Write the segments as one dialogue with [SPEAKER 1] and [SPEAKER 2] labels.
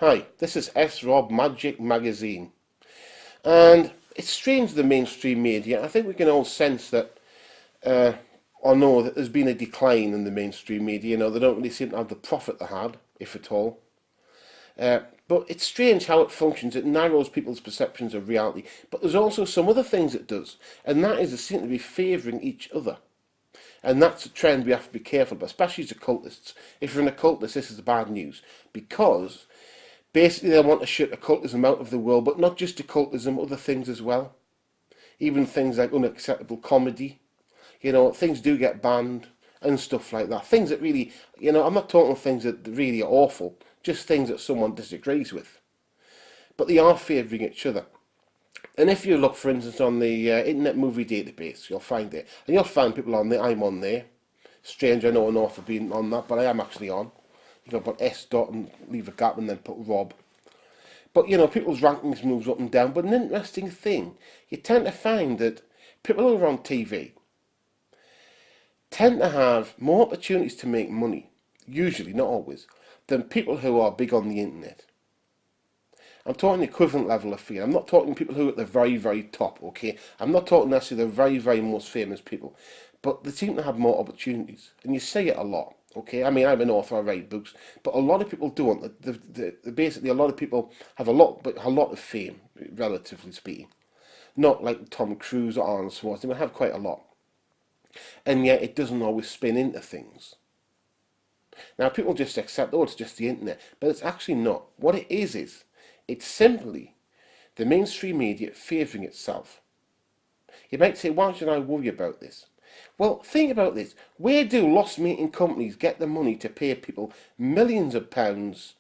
[SPEAKER 1] Hi, this is ROB Magic Magazine, and it's strange the mainstream media. I think we can all sense that, or know that there's been a decline in the mainstream media. They don't really seem to have the profit they had, if at all. But it's strange how it functions. It narrows people's perceptions of reality. But there's also some other things it does, and that is it seems to be favouring each other. And that's a trend we have to be careful about, especially as occultists. If you're an occultist, this is the bad news, because basically they want to shut occultism out of the world, but not just occultism, other things as well. Even things like unacceptable comedy. Things do get banned and stuff like that. Things that really, I'm not talking things that really are awful, just things that someone disagrees with. But they are favouring each other. And if you look, for instance, on the Internet Movie Database, you'll find it. And you'll find people on there. I'm on there. Strange, I know an author being on that, but I am actually on. You can put S dot and leave a gap and then put Rob. But, people's rankings moves up and down. But an interesting thing, you tend to find that people who are on TV tend to have more opportunities to make money, usually, not always, than people who are big on the internet. I'm talking equivalent level of fame. I'm not talking people who are at the very, very top, okay? I'm not talking necessarily the very, very most famous people. But they seem to have more opportunities. And you say it a lot, okay? I mean, I'm an author, I write books. But a lot of people don't. Basically, a lot of people have a lot of fame, relatively speaking. Not like Tom Cruise or Arnold Schwarzenegger. They have quite a lot. And yet, it doesn't always spin into things. Now, people just accept, it's just the internet. But it's actually not. What it is it's simply the mainstream media favouring itself. You might say, why should I worry about this? Well, think about this. Where do loss-making companies get the money to pay people millions of pounds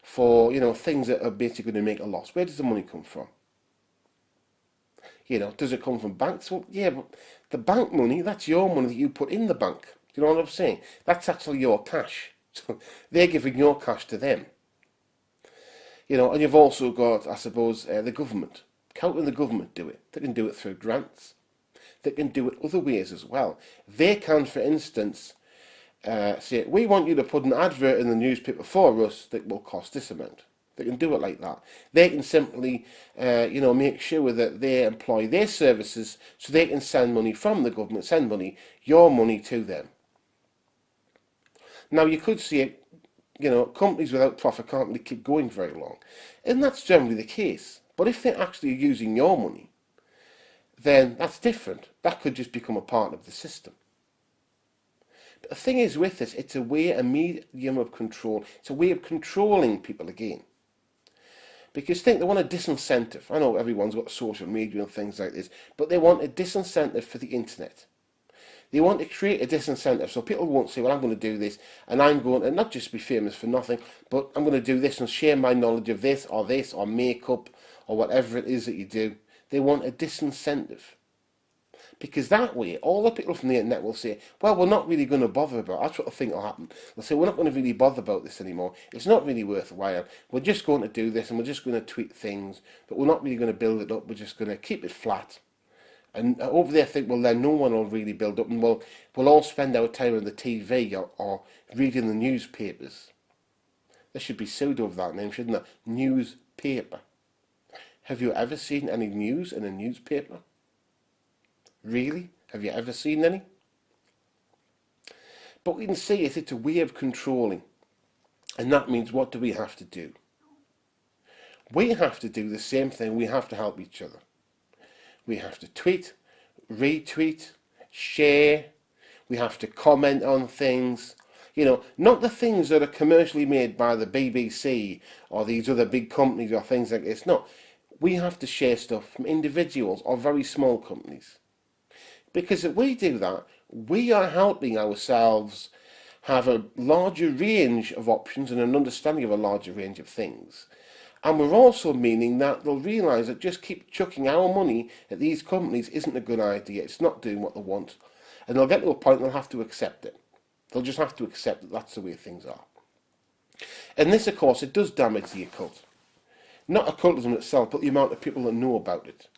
[SPEAKER 1] for, things that are basically going to make a loss? Where does the money come from? Does it come from banks? Well, yeah, but the bank money, that's your money that you put in the bank. Do you know what I'm saying? That's actually your cash. So they're giving your cash to them. And you've also got, I suppose, the government. How can the government do it? They can do it through grants. They can do it other ways as well. They can, for instance, say, we want you to put an advert in the newspaper for us that will cost this amount. They can do it like that. They can simply, make sure that they employ their services so they can send money from the government, your money to them. Now, you could see companies without profit can't really keep going very long. And that's generally the case. But if they're actually using your money, then that's different. That could just become a part of the system. But the thing is with this, it's a medium of control. It's a way of controlling people again. Because they want a disincentive. I know everyone's got social media and things like this, but they want a disincentive for the internet. They want to create a disincentive so people won't say, well, I'm going to do this, and I'm going to not just be famous for nothing, but I'm going to do this and share my knowledge of this or makeup or whatever it is that you do. They want a disincentive. Because that way, all the people from the internet will say, well, we're not really going to bother about it. That's what I think will happen. They'll say, we're not going to really bother about this anymore. It's not really worthwhile. We're just going to do this and we're just going to tweet things, but we're not really going to build it up. We're just going to keep it flat. And over there, I think, well, then no one will really build up, and we'll all spend our time on the TV or reading the newspapers. There should be pseudo of that name, shouldn't there? Newspaper. Have you ever seen any news in a newspaper? Really? Have you ever seen any? But we can see it's a way of controlling. And that means, what do we have to do? We have to do the same thing. We have to help each other. We have to tweet, retweet, share. We have to comment on things. Not the things that are commercially made by the BBC or these other big companies or things like this. No, we have to share stuff from individuals or very small companies. Because if we do that, we are helping ourselves have a larger range of options and an understanding of a larger range of things. And we're also meaning that they'll realise that just keep chucking our money at these companies isn't a good idea. It's not doing what they want. And they'll get to a point they'll have to accept it. They'll just have to accept that that's the way things are. And this, of course, it does damage the occult. Not occultism itself, but the amount of people that know about it.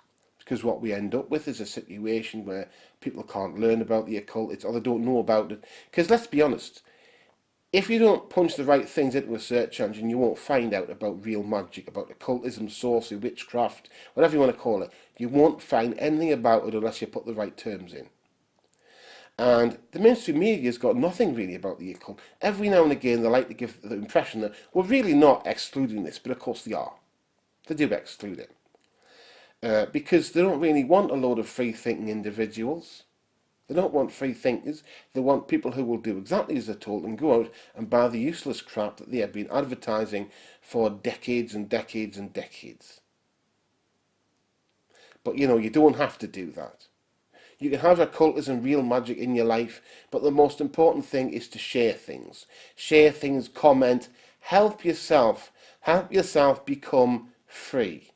[SPEAKER 1] Because what we end up with is a situation where people can't learn about the occult, or they don't know about it. Because let's be honest, if you don't punch the right things into a search engine, you won't find out about real magic, about occultism, sorcery, witchcraft, whatever you want to call it. You won't find anything about it unless you put the right terms in. And the mainstream media's got nothing really about the occult. Every now and again they like to give the impression that we're really not excluding this, but of course they are. They do exclude it. Because they don't really want a load of free-thinking individuals. They don't want free thinkers. They want people who will do exactly as they're told and go out and buy the useless crap that they have been advertising for decades and decades and decades. But you don't have to do that. You can have occultism, real magic in your life, but the most important thing is to share things. Share things, comment, help yourself become free.